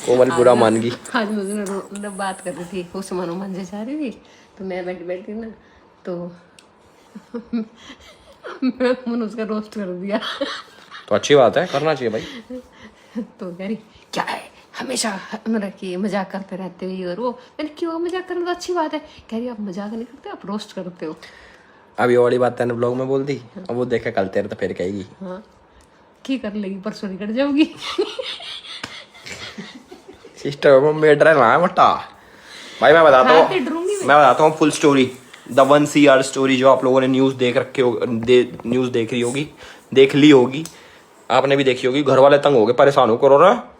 कोमल बुरा मान गई। आज मुझे बात कर रही थी, वो सामान मांझे जा रही थी, तो मैं बैठी बैठी ना, तो मैंने उसका रोस्ट कर दिया। तो अच्छी बात है, करना चाहिए भाई। तो कह रही क्या है हमेशा मतलब कि मजाक करते रहते हो ये और वो। मैंने क्यों, मजाक करना तो अच्छी बात है। कह रही आप मजाक नहीं करते, आप रोस्ट करते हो। अब ये वाली बात तैने ब्लॉग में बोल दी, अब वो देखे कल तेरे तो फिर कहेगी। हाँ की कर लेगी, परसों निकट जाओगी। सिस्टर में डर रहा है मोटा भाई। मैं बताता हूँ full story, the 1 CR story जो आप लोगों ने न्यूज़ देख रखे हो, न्यूज़ देख रही होगी, देख ली होगी, आपने भी देखी होगी। घर वाले तंग हो गए, परेशान हो करो ना।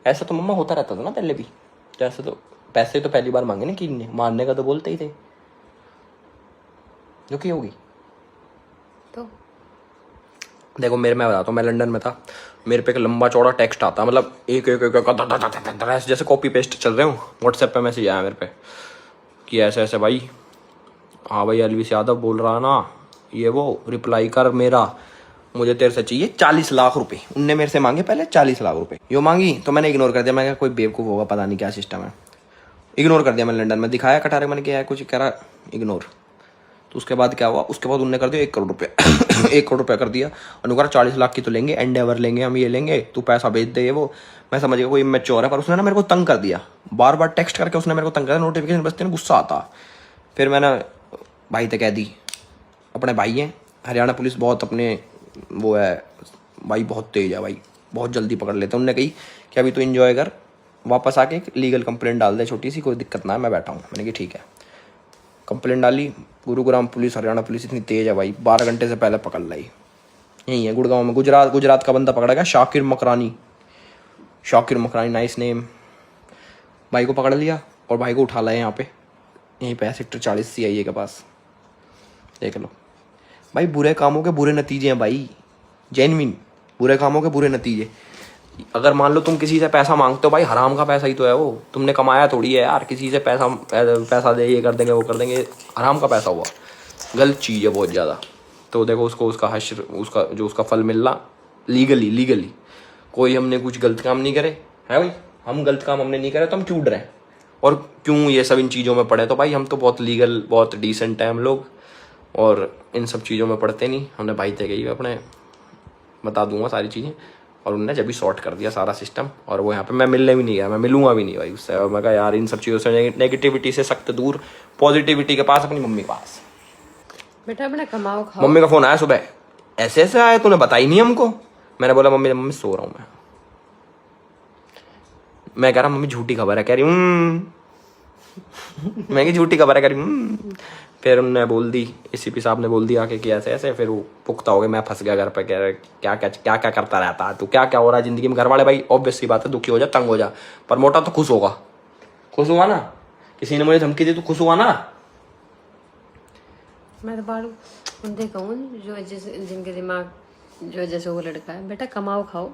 ऐसा तो मम्मा होता रहता था ना पहले भी। जैसे तो पैसे तो पहली बार मांगे ना कि मारने का तो बोलते ही थे, जो की होगी। तो देखो मैं बताता हूँ, मैं लंदन में था, मेरे पे एक लंबा चौड़ा टेक्स्ट आता, मतलब एक एक एक जैसे कॉपी पेस्ट चल रहे हो। व्हाट्सएप पे मैसेज आया मेरे पे कि ऐसे ऐसे भाई, हाँ भाई अलविश यादव बोल रहा ना, ये वो रिप्लाई कर मेरा, मुझे तेरे से चाहिए 40 लाख रुपए। उनने मेरे से मांगे पहले 40 लाख रुपए, यो मांगी तो मैंने इग्नोर कर दिया। मैं कोई बेवकूफ़ होगा, पता नहीं क्या सिस्टम है, इग्नोर कर दिया मैंने। लंदन में दिखाया कटारे, मैंने किया है कुछ, कह रहा इग्नोर। तो उसके बाद क्या हुआ, उसके बाद उन्होंने कर दिया 1 करोड़ रुपये। 1 करोड़ रुपया कर दिया, और 40 लाख की तो लेंगे, एंडेवर लेंगे हम, ये लेंगे, तू पैसा भेज दे, ये वो। मैं समझ गया कोई मैच्योर है, पर उसने ना मेरे को तंग कर दिया, बार बार टेक्स्ट करके उसने मेरे को तंग कर दिया, नोटिफिकेशन बजते ना गुस्सा आता। फिर मैंने भाई तक कह दी, अपने भाई हैं, हरियाणा पुलिस बहुत अपने वो है भाई, बहुत तेज है भाई, बहुत जल्दी पकड़ लेते हैं। उन्होंने कही कि अभी तो एंजॉय कर, वापस आके एक लीगल कंप्लेंट डाल दे छोटी सी, कोई दिक्कत ना है, मैं बैठा हूँ। मैंने कहा ठीक है। कंप्लेंट डाली, गुरुग्राम पुलिस, हरियाणा पुलिस इतनी तेज है भाई, 12 घंटे से पहले पकड़ लाई। यही है गुड़गांव में, गुजरात का बंदा पकड़ा गया, शाकिर मकरानी, नाइस नेम। भाई को पकड़ लिया और भाई को उठा लाया यहाँ पे, यहीं पे सेक्टर 40 CIA के पास। देख लो भाई, बुरे कामों के बुरे नतीजे हैं भाई, जेन्युइन बुरे कामों के बुरे नतीजे। अगर मान लो तुम किसी से पैसा मांगते हो भाई, हराम का पैसा ही तो है वो, तुमने कमाया थोड़ी है यार। किसी से पैसा दे, ये कर देंगे वो कर देंगे, हराम का पैसा हुआ, गलत चीज़ है बहुत ज़्यादा। तो देखो उसको उसका हश्र, उसका जो उसका फल मिलना लीगली। कोई हमने कुछ गलत काम नहीं करे है भाई, हम गलत काम हमने नहीं करे तो हम क्यों डरें और क्यों ये सब इन चीज़ों में पड़े। तो भाई हम तो बहुत लीगल, बहुत डिसेंट है हम लोग, और इन सब चीज़ों में पढ़ते नहीं। हमने भाई थे गई अपने, बता दूंगा सारी चीज़ें, और उनने जब भी सॉर्ट कर दिया सारा सिस्टम। और वो यहाँ पे मैं मिलने भी नहीं गया, मैं मिलूंगा भी नहीं भाई उससे। और मैं कहा यार इन सब चीज़ों से, नेगेटिविटी से सख्त दूर, पॉजिटिविटी के पास, अपनी मम्मी के पास। बेटा अपना कमाओ खाओ। मम्मी का फ़ोन आया सुबह, ऐसे ऐसे आया, तूने बताई नहीं हमको। मैंने बोला मम्मी सो रहा हूँ मैं कह रहा मम्मी झूठी खबर है, कह रही मैं कि झूठी खबर है, कह रही फिर उनने बोल दी, ACP साहब ने बोल दिया कि ऐसे ऐसे। फिर वो पुख्ता हो गया, मैं फंस गया घर पे। कह रहे क्या करता रहता है तू, क्या हो रहा है जिंदगी में। घर वाले भाई ऑब्वियस सी बात है, दुखी हो जा, तंग हो जा, पर मोटा तो खुश होगा। खुश हुआ ना, किसी ने मुझे धमकी दी तो खुश हुआ ना। मैं तो बाड़ू उनसे कहूँ जो जिनके दिमाग जो जैसे वो लड़का है, बेटा कमाओ खाओ,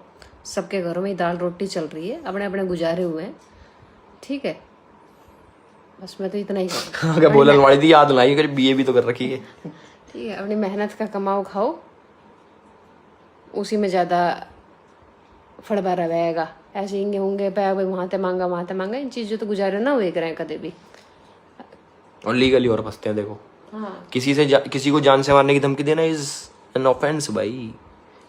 सबके घरों में दाल रोटी चल रही है, अपने अपने गुजारे हुए हैं, ठीक है। बस मैं तो इतना ही कहूँ। अगर बोलन वाली थी याद नहीं, कर BA भी तो कर रखी है, ठीक है। अपनी मेहनत का कमाओ खाओ, उसी में ज्यादा फड़बा रहेगा। ऐसे ही होंगे वहां ते मांगा, इन चीजों तो गुजारे ना हुए करें कभी भी, और लीगली और फंसते हैं। देखो हाँ। किसी को जान से मारने की धमकी देना इज एन ऑफेंस भाई,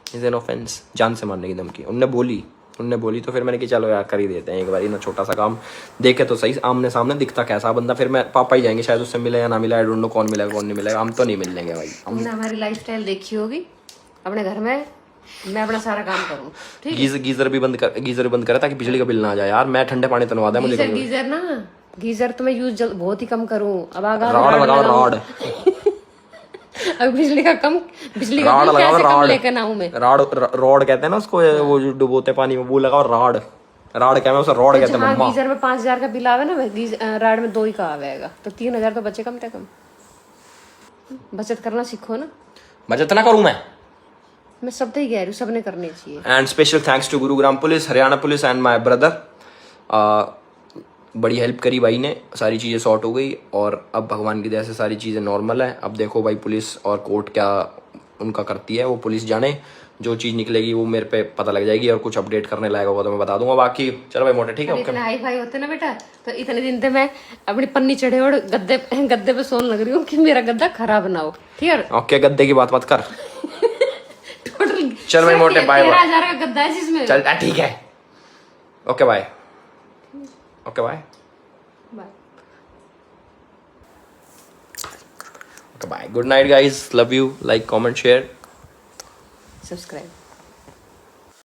इज एन ऑफेंस। जान से मारने की धमकी उनने बोली तो फिर मैंने कि चलो यार कर ही देते हैं एक बार ना, छोटा सा काम देखे तो सही, आमने सामने दिखता कैसा बंदा। फिर मैं पापा ही जाएंगे शायद, उससे मिले या ना मिला, आई डोंट नो कौन मिलेगा कौन नहीं मिलेगा, हम तो नहीं मिल लेंगे भाई। हमने हमारी लाइफस्टाइल देखी होगी अपने घर में, मैं अपना सारा काम करूँ, ठीक है। गीजर भी बंद करे ताकि बिजली का बिल ना आ जाए यार। मैं ठंडे पानी तनवा दे मुझे। गीजर तो मैं यूज बहुत ही कम करूँ। अब रॉड अब बिजली का कम कैसे कम लेकर आऊं मैं। रॉड कहते हैं ना उसको, वो जो डुबोते पानी में, वो लगाओ राड क्या है उसे, रॉड कहते हैं मम्मा। गीजर में 5,000 का बिल आवे ना, राड में 2 ही का आवेगा, तो 3,000 तो बचे कम से कम। बचत करना सीखो ना। बचत ना करूं मैं सब ही कह रही हूँ, सबने करनी चाहिए। And special thanks to Gurugram police, Haryana police and my brother. बड़ी हेल्प करी भाई ने, सारी चीज़ें सॉर्ट हो गई, और अब भगवान की दया से सारी चीज़ें नॉर्मल है। अब देखो भाई पुलिस और कोर्ट क्या उनका करती है, वो पुलिस जाने। जो चीज़ निकलेगी वो मेरे पे पता लग जाएगी, और कुछ अपडेट करने लायक होगा तो मैं बता दूंगा। बाकी चलो भाई मोटे, ठीक है, ओके। इतने हाई फाई होते ना बेटा, तो इतने दिन से मैं अपनी पन्नी चढ़े और गद्दे पे सोने लग रही हूँ कि मेरा गद्दा खराब ना हो, ठीक है। ओके, गद्दे की बात मत कर। टोटल चल भाई मोटे, बाय बाय। 13,000 का गद्दा है जिसमें। चल ठीक है, okay bye, okay bye, bye. Okay bye, good night guys, love you, like comment share subscribe.